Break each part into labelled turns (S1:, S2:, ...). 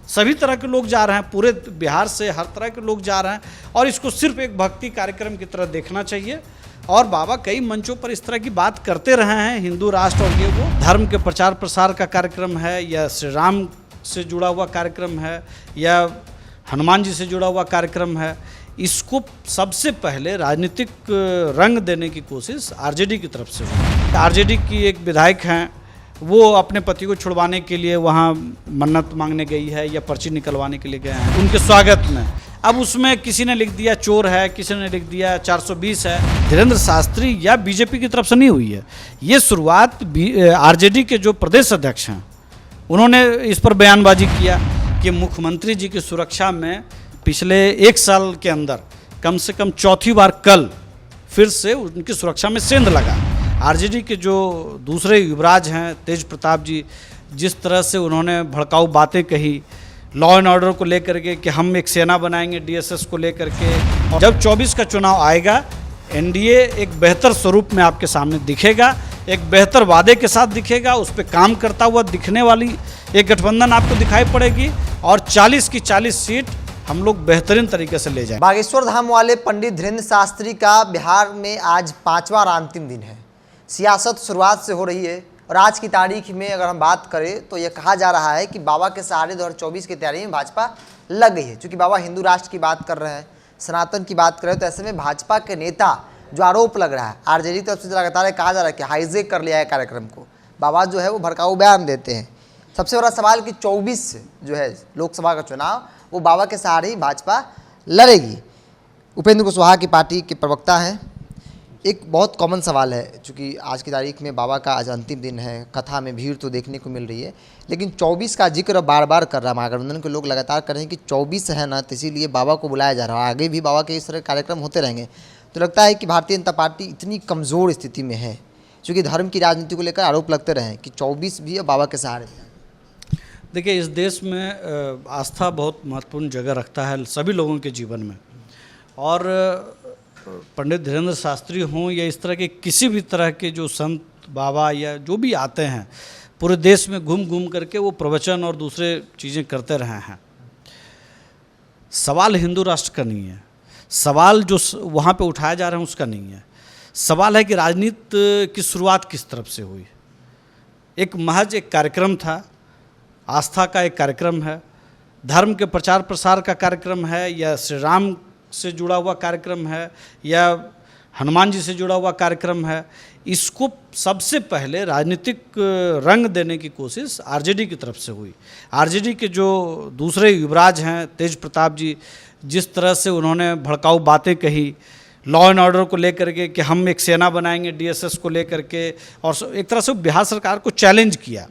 S1: सभी तरह के लोग जा रहे हैं, पूरे बिहार से हर तरह के लोग जा रहे हैं और इसको सिर्फ एक भक्ति कार्यक्रम की तरह देखना चाहिए। और बाबा कई मंचों पर इस तरह की बात करते रहे हैं, हिंदू राष्ट्र और ये वो धर्म के प्रचार प्रसार का कार्यक्रम है या श्री राम से जुड़ा हुआ कार्यक्रम है या हनुमान जी से जुड़ा हुआ कार्यक्रम है, इसको सबसे पहले राजनीतिक रंग देने की कोशिश आरजेडी की तरफ से हुई। आरजेडी की एक विधायक हैं, वो अपने पति को छुड़वाने के लिए वहाँ मन्नत मांगने गई है या पर्ची निकलवाने के लिए गए हैं उनके स्वागत में। अब उसमें किसी ने लिख दिया चोर है, किसी ने लिख दिया 420 है। धीरेन्द्र शास्त्री या बीजेपी की तरफ से नहीं हुई है, ये शुरुआत आरजेडी के जो प्रदेश अध्यक्ष हैं उन्होंने इस पर बयानबाजी किया कि मुख्यमंत्री जी की सुरक्षा में पिछले 1 साल के अंदर कम से कम चौथी बार कल फिर से उनकी सुरक्षा में सेंध लगा। आरजेडी के जो दूसरे युवराज हैं तेज प्रताप जी, जिस तरह से उन्होंने भड़काऊ बातें कही लॉ एंड ऑर्डर को लेकर के कि हम एक सेना बनाएंगे डीएसएस को लेकर के, और जब 24 का चुनाव आएगा एनडीए एक बेहतर स्वरूप में आपके सामने दिखेगा, एक बेहतर वादे के साथ दिखेगा, उस पर काम करता हुआ दिखने वाली एक गठबंधन आपको दिखाई पड़ेगी और 40 की 40 सीट हम लोग बेहतरीन तरीके से ले जाएं।
S2: बागेश्वर धाम वाले पंडित धीरेन्द्र शास्त्री का बिहार में आज 5वां और अंतिम दिन है। सियासत शुरुआत से हो रही है और आज की तारीख में अगर हम बात करें तो यह कहा जा रहा है कि बाबा के सहारे 2024 की तैयारी में भाजपा लग गई है। क्योंकि बाबा हिंदू राष्ट्र की बात कर रहे हैं, सनातन की बात कर रहे हैं, तो ऐसे में भाजपा के नेता जो आरोप लग रहा है आरजेडी की तरफ से लगातार कहा जा रहा है कि हाईजेक कर लिया है कार्यक्रम को, बाबा जो है वो भड़काऊ बयान देते हैं। सबसे बड़ा सवाल कि 24 जो है लोकसभा का चुनाव वो बाबा के सहारे ही भाजपा लड़ेगी। उपेंद्र कुशवाहा की पार्टी के प्रवक्ता हैं। एक बहुत कॉमन सवाल है, चूँकि आज की तारीख में बाबा का आज अंतिम दिन है, कथा में भीड़ तो देखने को मिल रही है, लेकिन 24 का जिक्र बार बार कर रहा है महागठबंधन के लोग, लगातार कर रहे हैं कि 24 है ना, तो इसीलिए बाबा को बुलाया जा रहा है। आगे भी बाबा के इस तरह के कार्यक्रम होते रहेंगे। तो लगता है कि भारतीय जनता पार्टी इतनी कमज़ोर स्थिति में है, क्योंकि धर्म की राजनीति को लेकर आरोप लगते रहे कि 24 भी है बाबा के सहारे।
S1: देखिए, इस देश में आस्था बहुत महत्वपूर्ण जगह रखता है सभी लोगों के जीवन में, और पंडित धीरेन्द्र शास्त्री हों या इस तरह के किसी भी तरह के जो संत बाबा या जो भी आते हैं, पूरे देश में घूम घूम करके वो प्रवचन और दूसरे चीज़ें करते रहे हैं। सवाल हिंदू राष्ट्र का नहीं है, सवाल जो वहाँ पे उठाया जा रहा है उसका नहीं है। सवाल है कि राजनीति की शुरुआत किस तरफ से हुई। एक महज एक कार्यक्रम था, आस्था का एक कार्यक्रम है, धर्म के प्रचार प्रसार का कार्यक्रम है या श्री राम से जुड़ा हुआ कार्यक्रम है या हनुमान जी से जुड़ा हुआ कार्यक्रम है, इसको सबसे पहले राजनीतिक रंग देने की कोशिश आरजेडी की तरफ से हुई। आरजेडी के जो दूसरे युवराज हैं तेज प्रताप जी, जिस तरह से उन्होंने भड़काऊ बातें कही लॉ एंड ऑर्डर को लेकर के कि हम एक सेना बनाएंगे डीएसएस को लेकर के, और एक तरह से बिहार सरकार को चैलेंज किया।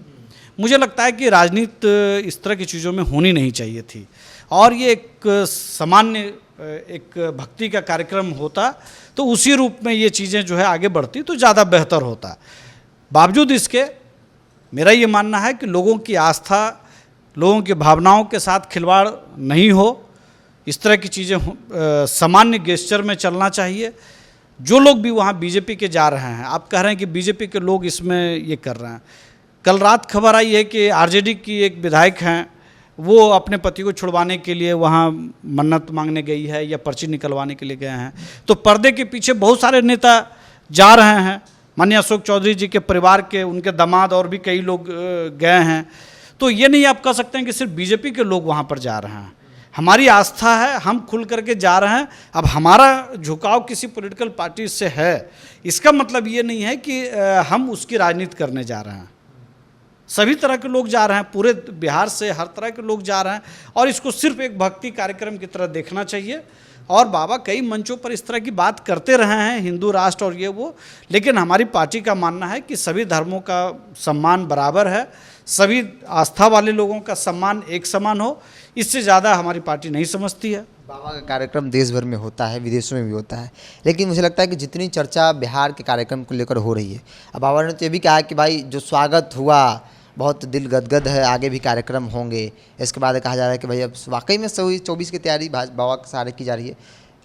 S1: मुझे लगता है कि राजनीति इस तरह की चीज़ों में होनी नहीं चाहिए थी, और ये एक सामान्य एक भक्ति का कार्यक्रम होता तो उसी रूप में ये चीज़ें जो है आगे बढ़ती तो ज़्यादा बेहतर होता। बावजूद इसके मेरा ये मानना है कि लोगों की आस्था, लोगों की भावनाओं के साथ खिलवाड़ नहीं हो, इस तरह की चीज़ें सामान्य गेस्चर में चलना चाहिए। जो लोग भी वहाँ बीजेपी के जा रहे हैं, आप कह रहे हैं कि बीजेपी के लोग इसमें ये कर रहे हैं। कल रात खबर आई है कि आरजेडी की एक विधायक हैं, वो अपने पति को छुड़वाने के लिए वहाँ मन्नत मांगने गई है या पर्ची निकलवाने के लिए गए हैं। तो पर्दे के पीछे बहुत सारे नेता जा रहे हैं, माननीय अशोक चौधरी जी के परिवार के उनके दामाद और भी कई लोग गए हैं। तो ये नहीं आप कह सकते हैं कि सिर्फ बीजेपी के लोग वहाँ पर जा रहे हैं। हमारी आस्था है, हम खुल करके जा रहे हैं। अब हमारा झुकाव किसी पॉलिटिकल पार्टी से है, इसका मतलब ये नहीं है कि हम उसकी राजनीति करने जा रहे हैं। सभी तरह के लोग जा रहे हैं, पूरे बिहार से हर तरह के लोग जा रहे हैं और इसको सिर्फ एक भक्ति कार्यक्रम की तरह देखना चाहिए। और बाबा कई मंचों पर इस तरह की बात करते रहे हैं, हिंदू राष्ट्र और ये वो, लेकिन हमारी पार्टी का मानना है कि सभी धर्मों का सम्मान बराबर है, सभी आस्था वाले लोगों का सम्मान एक समान हो, इससे ज़्यादा हमारी पार्टी नहीं समझती है।
S2: बाबा का कार्यक्रम देश भर में होता है, विदेशों में भी होता है, लेकिन मुझे लगता है कि जितनी चर्चा बिहार के कार्यक्रम को लेकर हो रही है, अब बाबा ने तो ये भी कहा कि भाई जो स्वागत हुआ बहुत दिल गदगद है, आगे भी कार्यक्रम होंगे। इसके बाद कहा जा रहा है कि भाई अब वाकई में 24 की तैयारी बाबा के सहारे की जा रही है।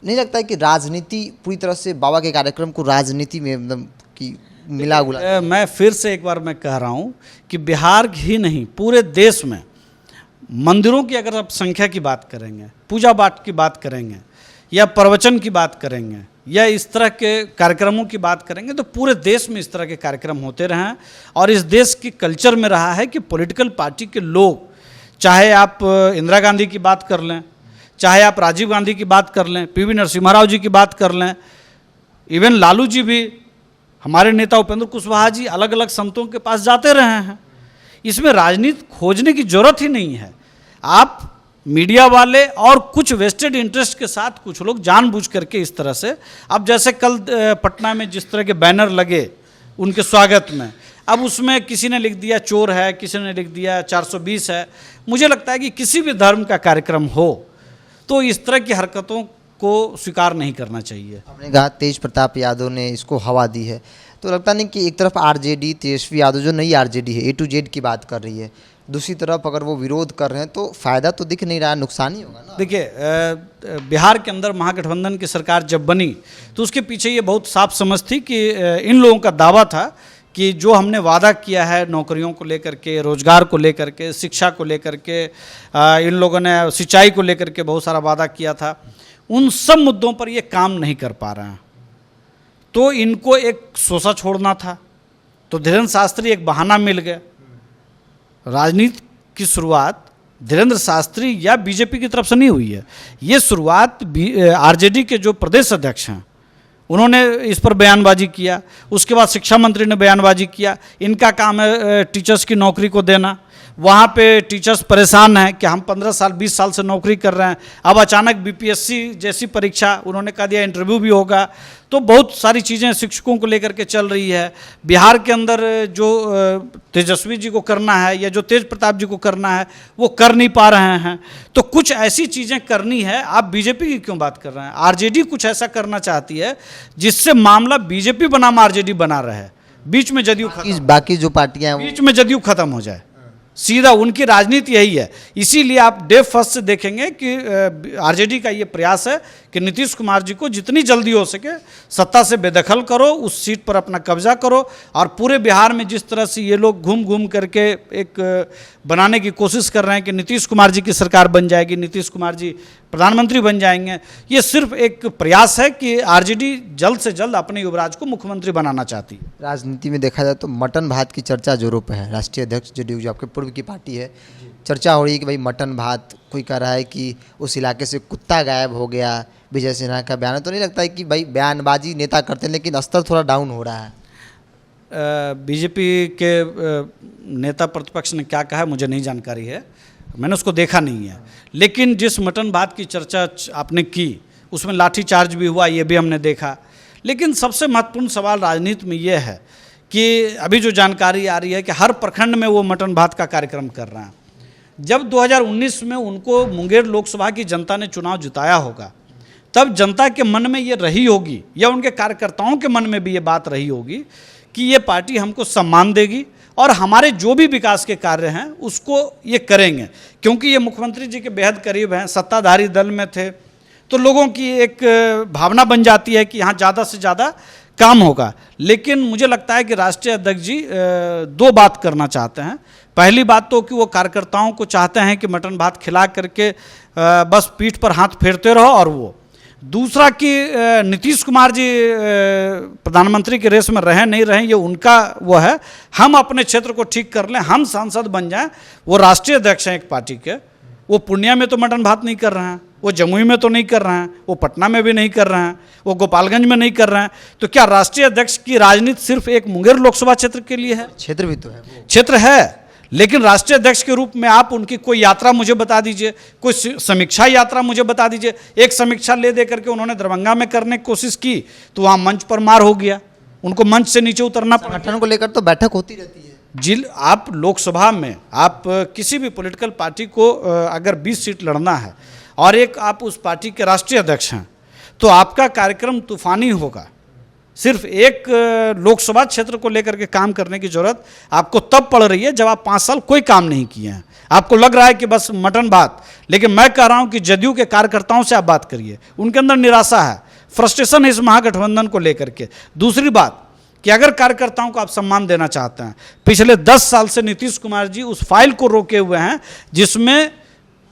S2: नहीं लगता है कि राजनीति पूरी तरह से बाबा के कार्यक्रम को राजनीति में मतलब कि मिला गुला?
S1: मैं फिर से एक बार मैं कह रहा हूँ कि बिहार ही नहीं पूरे देश में मंदिरों की अगर आप संख्या की बात करेंगे, पूजा पाठ की बात करेंगे, या प्रवचन की बात करेंगे, या इस तरह के कार्यक्रमों की बात करेंगे, तो पूरे देश में इस तरह के कार्यक्रम होते रहे हैं। और इस देश की कल्चर में रहा है कि पॉलिटिकल पार्टी के लोग, चाहे आप इंदिरा गांधी की बात कर लें, चाहे आप राजीव गांधी की बात कर लें, पीवी नरसिम्हा राव जी की बात कर लें, इवन लालू जी भी, हमारे नेता उपेंद्र कुशवाहा जी अलग अलग संतों के पास जाते रहे हैं। इसमें राजनीति खोजने की जरूरत ही नहीं है। आप मीडिया वाले और कुछ वेस्टेड इंटरेस्ट के साथ कुछ लोग जानबूझ करके इस तरह से, अब जैसे कल पटना में जिस तरह के बैनर लगे उनके स्वागत में, अब उसमें किसी ने लिख दिया चोर है, किसी ने लिख दिया 420 है। मुझे लगता है कि किसी भी धर्म का कार्यक्रम हो तो इस तरह की हरकतों को स्वीकार नहीं करना चाहिए।
S2: आपने कहा तेज प्रताप यादव ने इसको हवा दी है, तो लगता नहीं कि एक तरफ आरजेडी, तेजस्वी यादव जो नई आरजेडी है, A to Z की बात कर रही है, दूसरी तरफ अगर वो विरोध कर रहे हैं तो फायदा तो दिख नहीं रहा, नुकसान ही होगा ना।
S1: देखिए, बिहार के अंदर महागठबंधन की सरकार जब बनी तो उसके पीछे ये बहुत साफ समझ थी कि इन लोगों का दावा था कि जो हमने वादा किया है नौकरियों को लेकर के, रोजगार को लेकर के, शिक्षा को लेकर के, इन लोगों ने सिंचाई को लेकर के बहुत सारा वादा किया था, उन सब मुद्दों पर ये काम नहीं कर पा रहे हैं। तो इनको एक सोसा छोड़ना था, तो धीरेन्द्र शास्त्री एक बहाना मिल गया। राजनीति की शुरुआत धीरेन्द्र शास्त्री या बीजेपी की तरफ से नहीं हुई है, ये शुरुआत आरजेडी के जो प्रदेश अध्यक्ष हैं उन्होंने इस पर बयानबाजी किया। उसके बाद शिक्षा मंत्री ने बयानबाजी किया, इनका काम है टीचर्स की नौकरी को देना। वहाँ पे टीचर्स परेशान हैं कि हम 15 साल 20 साल से नौकरी कर रहे हैं, अब अचानक बीपीएससी जैसी परीक्षा उन्होंने कह दिया इंटरव्यू भी होगा। तो बहुत सारी चीज़ें शिक्षकों को लेकर के चल रही है। बिहार के अंदर जो तेजस्वी जी को करना है या जो तेज प्रताप जी को करना है वो कर नहीं पा रहे हैं। तो कुछ ऐसी चीज़ें करनी है। आप बीजेपी की क्यों बात कर रहे हैं? आरजेडी कुछ ऐसा करना चाहती है जिससे मामला बीजेपी बनाम आरजेडी बना रहे, बीच में जदयू खत्म,
S2: बाकी जो पार्टियां
S1: बीच में जदयू खत्म हो जाए। सीधा उनकी राजनीति यही है। इसीलिए आप डे फर्स्ट से देखेंगे कि आरजेडी का ये प्रयास है कि नीतीश कुमार जी को जितनी जल्दी हो सके सत्ता से बेदखल करो, उस सीट पर अपना कब्जा करो। और पूरे बिहार में जिस तरह से ये लोग घूम घूम करके एक बनाने की कोशिश कर रहे हैं कि नीतीश कुमार जी की सरकार बन जाएगी, नीतीश कुमार जी प्रधानमंत्री बन जाएंगे, ये सिर्फ एक प्रयास है कि आरजेडी जल्द से जल्द अपने युवराज को मुख्यमंत्री बनाना चाहती है।
S2: राजनीति में देखा जाए तो मटन भात की चर्चा जोरों पे है। राष्ट्रीय अध्यक्ष जदयू जो आपके पूर्व की पार्टी है, चर्चा हो रही है कि भाई मटन भात, कोई कह रहा है कि उस इलाके से कुत्ता गायब हो गया। विजय सिन्हा का बयान है, तो नहीं लगता है कि भाई बयानबाजी नेता करते हैं लेकिन स्तर थोड़ा डाउन हो रहा है?
S1: बीजेपी के नेता प्रतिपक्ष ने क्या कहा है मुझे नहीं जानकारी है, मैंने उसको देखा नहीं है। लेकिन जिस मटन भात की चर्चा आपने की उसमें लाठीचार्ज भी हुआ, ये भी हमने देखा। लेकिन सबसे महत्वपूर्ण सवाल राजनीति में ये है कि अभी जो जानकारी आ रही है कि हर प्रखंड में वो मटन भात का कार्यक्रम कर रहे हैं। जब 2019 में उनको मुंगेर लोकसभा की जनता ने चुनाव जिताया होगा, तब जनता के मन में ये रही होगी या उनके कार्यकर्ताओं के मन में भी ये बात रही होगी कि ये पार्टी हमको सम्मान देगी और हमारे जो भी विकास के कार्य हैं उसको ये करेंगे। क्योंकि ये मुख्यमंत्री जी के बेहद करीब हैं, सत्ताधारी दल में थे, तो लोगों की एक भावना बन जाती है कि यहाँ ज़्यादा से ज़्यादा काम होगा। लेकिन मुझे लगता है कि राष्ट्रीय अध्यक्ष जी दो बात करना चाहते हैं। पहली बात तो कि वो कार्यकर्ताओं को चाहते हैं कि मटन भात खिला करके बस पीठ पर हाथ फेरते रहो, और वो दूसरा कि नीतीश कुमार जी प्रधानमंत्री के रेस में रहें नहीं रहें ये उनका वो है, हम अपने क्षेत्र को ठीक कर लें, हम सांसद बन जाएं। वो राष्ट्रीय अध्यक्ष हैं एक पार्टी के, वो पूर्णिया में तो मटन भात नहीं कर रहे हैं, वो जमुई में तो नहीं कर रहे हैं, वो पटना में भी नहीं कर रहे हैं, वो गोपालगंज में नहीं कर रहे हैं। तो क्या राष्ट्रीय अध्यक्ष की राजनीति सिर्फ एक मुंगेर लोकसभा क्षेत्र के लिए है?
S2: क्षेत्र भी तो है,
S1: क्षेत्र है, लेकिन राष्ट्रीय अध्यक्ष के रूप में आप उनकी कोई यात्रा मुझे बता दीजिए, कोई समीक्षा यात्रा मुझे बता दीजिए। एक समीक्षा ले दे करके उन्होंने दरभंगा में करने की कोशिश की तो वहाँ मंच पर मार हो गया, उनको मंच से नीचे उतरना पड़ा।
S2: संगठन को लेकर तो बैठक होती रहती है।
S1: आप लोकसभा में आप किसी भी पॉलिटिकल पार्टी को अगर 20 सीट लड़ना है और एक आप उस पार्टी के राष्ट्रीय अध्यक्ष हैं तो आपका कार्यक्रम तूफानी होगा। सिर्फ एक लोकसभा क्षेत्र को लेकर के काम करने की जरूरत आपको तब पड़ रही है जब आप 5 साल कोई काम नहीं किए हैं। आपको लग रहा है कि बस मटन भात, लेकिन मैं कह रहा हूं कि जदयू के कार्यकर्ताओं से आप बात करिए, उनके अंदर निराशा है, फ्रस्ट्रेशन है इस महागठबंधन को लेकर के। दूसरी बात कि अगर कार्यकर्ताओं को आप सम्मान देना चाहते हैं, पिछले 10 साल से नीतीश कुमार जी उस फाइल को रोके हुए हैं जिसमें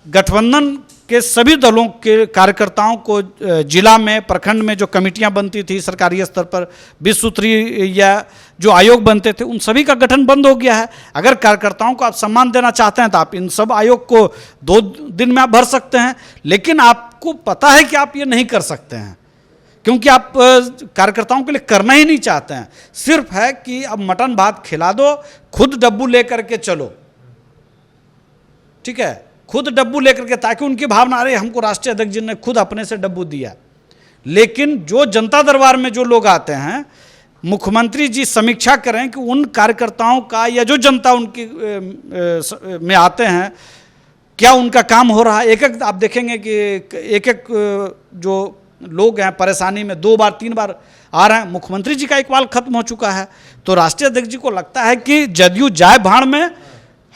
S1: गठबंधन के सभी दलों के कार्यकर्ताओं को जिला में, प्रखंड में जो कमेटियां बनती थी सरकारी स्तर पर, 20 सूत्री या जो आयोग बनते थे, उन सभी का गठन बंद हो गया है। अगर कार्यकर्ताओं को आप सम्मान देना चाहते हैं तो आप इन सब आयोग को 2 दिन में आप भर सकते हैं, लेकिन आपको पता है कि आप ये नहीं कर सकते हैं क्योंकि आप कार्यकर्ताओं के लिए करना ही नहीं चाहते हैं। सिर्फ है कि अब मटन भात खिला दो, खुद डब्बू लेकर के चलो, ठीक है, खुद डब्बू लेकर के, ताकि उनकी भावना, अरे हमको राष्ट्रीय अध्यक्ष जी ने खुद अपने से डब्बू दिया। लेकिन जो जनता दरबार में जो लोग आते हैं, मुख्यमंत्री जी समीक्षा करें कि उन कार्यकर्ताओं का या जो जनता उनकी में आते हैं, क्या उनका काम हो रहा है। एक एक आप देखेंगे कि एक एक जो लोग हैं परेशानी में 2 बार 3 बार आ रहे हैं। मुख्यमंत्री जी का इकबाल खत्म हो चुका है, तो राष्ट्रीय अध्यक्ष जी को लगता है कि जदयू जाए भाड़ में,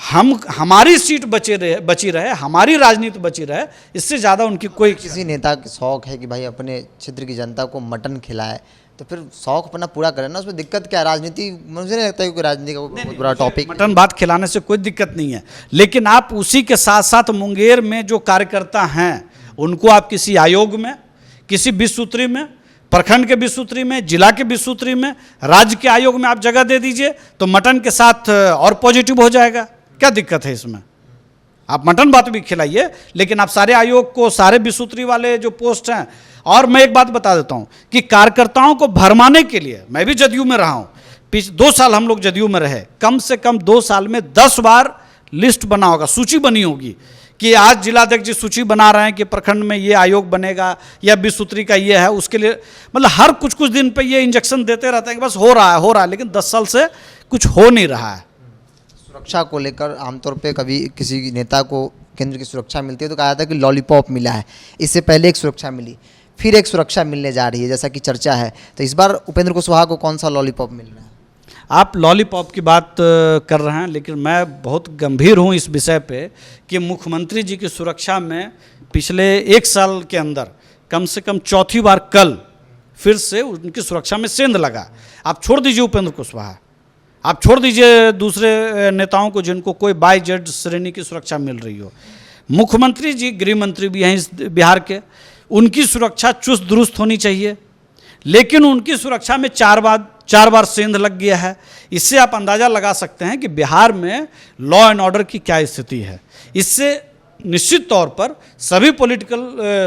S1: हमारी सीट बची रहे, हमारी राजनीति बची रहे, इससे ज़्यादा उनकी कोई।
S2: किसी नेता का शौक है कि भाई अपने क्षेत्र की जनता को मटन खिलाए, तो फिर शौक अपना पूरा करें ना, उसमें दिक्कत क्या है? राजनीति, मुझे नहीं लगता है कि राजनीति का बहुत बड़ा टॉपिक।
S1: मटन भात खिलाने से कोई दिक्कत नहीं है, लेकिन आप उसी के साथ साथ मुंगेर में जो कार्यकर्ता हैं उनको आप किसी आयोग में, किसी 20 सूत्री में, प्रखंड के 20 सूत्री में, जिला के 20 सूत्री में, राज्य के आयोग में आप जगह दे दीजिए, तो मटन के साथ और पॉजिटिव हो जाएगा। क्या दिक्कत है इसमें? आप मटन भात भी खिलाइए, लेकिन आप सारे आयोग को, सारे 20 सूत्री वाले जो पोस्ट हैं। और मैं एक बात बता देता हूं कि कार्यकर्ताओं को भरमाने के लिए, मैं भी जदयू में रहा हूं, 2 साल हम लोग जदयू में रहे, कम से कम 2 साल में 10 बार लिस्ट बना होगा, सूची बनी होगी कि आज जिलाध्यक्ष जी सूची बना रहे हैं कि प्रखंड में ये आयोग बनेगा या 20 सूत्री का ये है, उसके लिए मतलब हर कुछ दिन पे ये इंजेक्शन देते रहते हैं कि बस हो रहा है, लेकिन 10 साल से कुछ हो नहीं रहा है।
S2: सुरक्षा को लेकर आमतौर पे कभी किसी नेता को केंद्र की सुरक्षा मिलती है तो कहा जाता है कि लॉलीपॉप मिला है, इससे पहले एक सुरक्षा मिली, फिर एक सुरक्षा मिलने जा रही है, जैसा कि चर्चा है। तो इस बार उपेंद्र कुशवाहा को कौन सा लॉलीपॉप मिल रहा है?
S1: आप लॉलीपॉप की बात कर रहे हैं, लेकिन मैं बहुत गंभीर हूं इस विषय पे कि मुख्यमंत्री जी की सुरक्षा में पिछले 1 साल के अंदर कम से कम 4थी बार कल फिर से उनकी सुरक्षा में सेंध लगा। आप छोड़ दीजिए उपेंद्र कुशवाहा, आप छोड़ दीजिए दूसरे नेताओं को जिनको कोई बाई जेड श्रेणी की सुरक्षा मिल रही हो, मुख्यमंत्री जी गृह मंत्री भी हैं इस बिहार के, उनकी सुरक्षा चुस्त दुरुस्त होनी चाहिए, लेकिन उनकी सुरक्षा में 4 बार सेंध लग गया है। इससे आप अंदाज़ा लगा सकते हैं कि बिहार में लॉ एंड ऑर्डर की क्या स्थिति है। इससे निश्चित तौर पर सभी पॉलिटिकल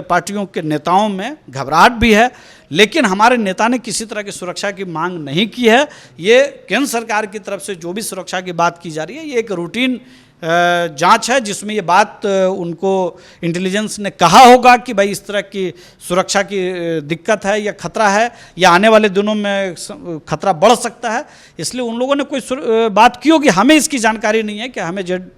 S1: पार्टियों के नेताओं में घबराहट भी है, लेकिन हमारे नेता ने किसी तरह की सुरक्षा की मांग नहीं की है। ये केंद्र सरकार की तरफ से जो भी सुरक्षा की बात की जा रही है, ये एक रूटीन जांच है जिसमें ये बात उनको इंटेलिजेंस ने कहा होगा कि भाई इस तरह की सुरक्षा की दिक्कत है या खतरा है या आने वाले दिनों में खतरा बढ़ सकता है, इसलिए उन लोगों ने कोई बात की होगी। हमें इसकी जानकारी नहीं है कि हमें जेड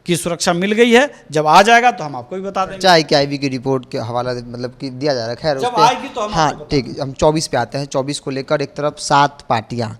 S1: की सुरक्षा मिल गई है, जब आ जाएगा तो हम आपको भी बता देंगे।
S2: चाहे कि आईबी की रिपोर्ट के हवाला मतलब कि दिया जा रहा है, खैर
S1: जब आएगी तो हम
S2: हाँ ठीक। हम 24 पे आते हैं। 24 को लेकर एक तरफ 7 पार्टियां,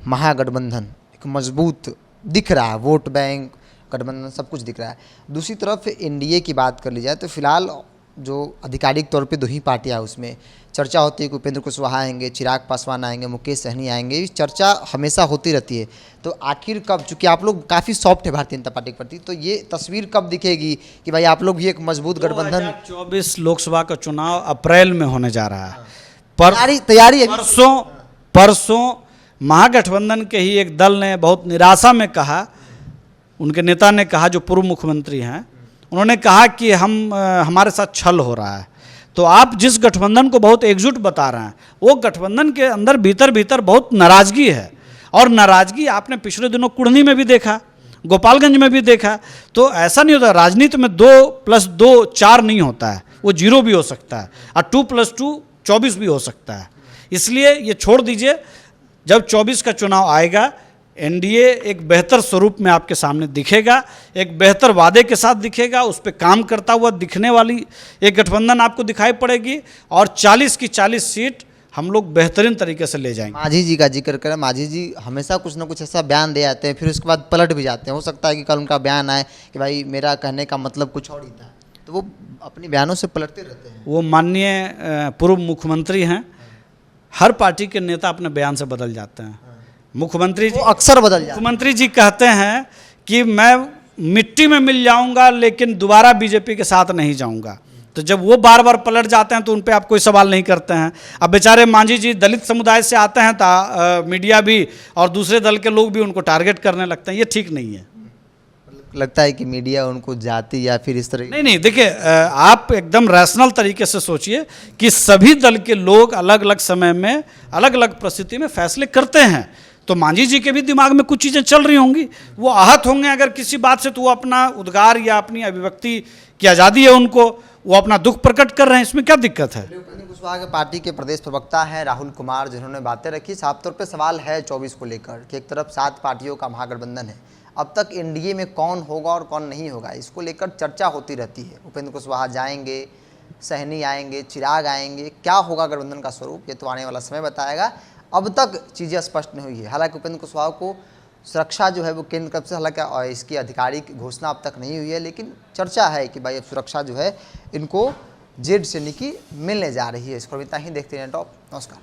S2: महागठबंधन एक मजबूत दिख रहा है, वोट बैंक गठबंधन सब कुछ दिख रहा है। दूसरी तरफ एनडीए की बात कर ली जाए तो फिलहाल जो आधिकारिक तौर पे 2 ही पार्टियां हैं, उसमें चर्चा होती है कि उपेंद्र कुशवाहा आएंगे, चिराग पासवान आएंगे, मुकेश सहनी आएंगे, इस चर्चा हमेशा होती रहती है। तो आखिर कब, चूँकि आप लोग काफ़ी सॉफ्ट है भारतीय जनता पार्टी के प्रति, तो ये तस्वीर कब दिखेगी कि भाई आप लोग भी एक मजबूत गठबंधन?
S1: 2024 लोकसभा का चुनाव अप्रैल में होने जा रहा है।
S2: तैयारी
S1: परसों महागठबंधन के ही एक दल ने बहुत निराशा में कहा, उनके नेता ने कहा, जो पूर्व मुख्यमंत्री हैं, उन्होंने कहा कि हमारे साथ छल हो रहा है। तो आप जिस गठबंधन को बहुत एकजुट बता रहे हैं, वो गठबंधन के अंदर भीतर बहुत नाराजगी है, और नाराजगी आपने पिछले दिनों कुढ़नी में भी देखा, गोपालगंज में भी देखा। तो ऐसा नहीं होता, राजनीति में 2+2 4 नहीं होता है, वो 0 भी हो सकता है, और 2+2 24 भी हो सकता है। इसलिए ये छोड़ दीजिए, जब 24 का चुनाव आएगा एनडीए एक बेहतर स्वरूप में आपके सामने दिखेगा, एक बेहतर वादे के साथ दिखेगा, उस पर काम करता हुआ दिखने वाली एक गठबंधन आपको दिखाई पड़ेगी, और 40 की 40 सीट हम लोग बेहतरीन तरीके से ले जाएंगे।
S2: माझी जी का जिक्र करें, माझी जी हमेशा कुछ ना कुछ ऐसा बयान दे आते हैं, फिर उसके बाद पलट भी जाते हैं। हो सकता है कि कल उनका बयान आए कि भाई मेरा कहने का मतलब कुछ और ही था, तो वो अपने बयानों से पलटते रहते हैं।
S1: वो माननीय पूर्व मुख्यमंत्री हैं, हर पार्टी के नेता अपने बयान से बदल जाते हैं। मुख्यमंत्री जी
S2: वो अक्सर बदल जाता
S1: मुख्यमंत्री जी कहते हैं कि मैं मिट्टी में मिल जाऊंगा लेकिन दोबारा बीजेपी के साथ नहीं जाऊंगा। तो जब वो बार बार पलट जाते हैं तो उन पे आप कोई सवाल नहीं करते हैं। अब बेचारे मांझी जी दलित समुदाय से आते हैं तो मीडिया भी और दूसरे दल के लोग भी उनको टारगेट करने लगते हैं, ये ठीक नहीं है।
S2: लगता है कि मीडिया उनको जाति या फिर इस तरह
S1: नहीं देखिए, आप एकदम रैशनल तरीके से सोचिए कि सभी दल के लोग अलग अलग समय में अलग अलग परिस्थिति में फैसले करते हैं। तो मांझी जी के भी दिमाग में कुछ चीज़ें चल रही होंगी, वो आहत होंगे अगर किसी बात से, तो वो अपना उद्गार या अपनी अभिव्यक्ति की आज़ादी है उनको, वो अपना दुख प्रकट कर रहे हैं, इसमें क्या दिक्कत है।
S2: उपेंद्र कुशवाहा के पार्टी के प्रदेश प्रवक्ता हैं राहुल कुमार, जिन्होंने बातें रखी। साफ तौर पे सवाल है 24 को लेकर कि एक तरफ 7 पार्टियों का महागठबंधन है, अब तक एनडीए में कौन होगा और कौन नहीं होगा, इसको लेकर चर्चा होती रहती है। उपेंद्र कुशवाहा जाएंगे, सहनी आएंगे, चिराग आएंगे, क्या होगा गठबंधन का स्वरूप, ये तो आने वाला समय बताएगा। अब तक चीज़ें स्पष्ट नहीं हुई है। हालांकि उपेंद्र कुशवाहा को सुरक्षा जो है वो केंद्र तरफ से, हालांकि इसकी आधिकारिक घोषणा अब तक नहीं हुई है, लेकिन चर्चा है कि भाई अब सुरक्षा जो है इनको जेड श्रेणी की मिलने जा रही है। इस पर इतना ही, देखते हैं टॉप। नमस्कार।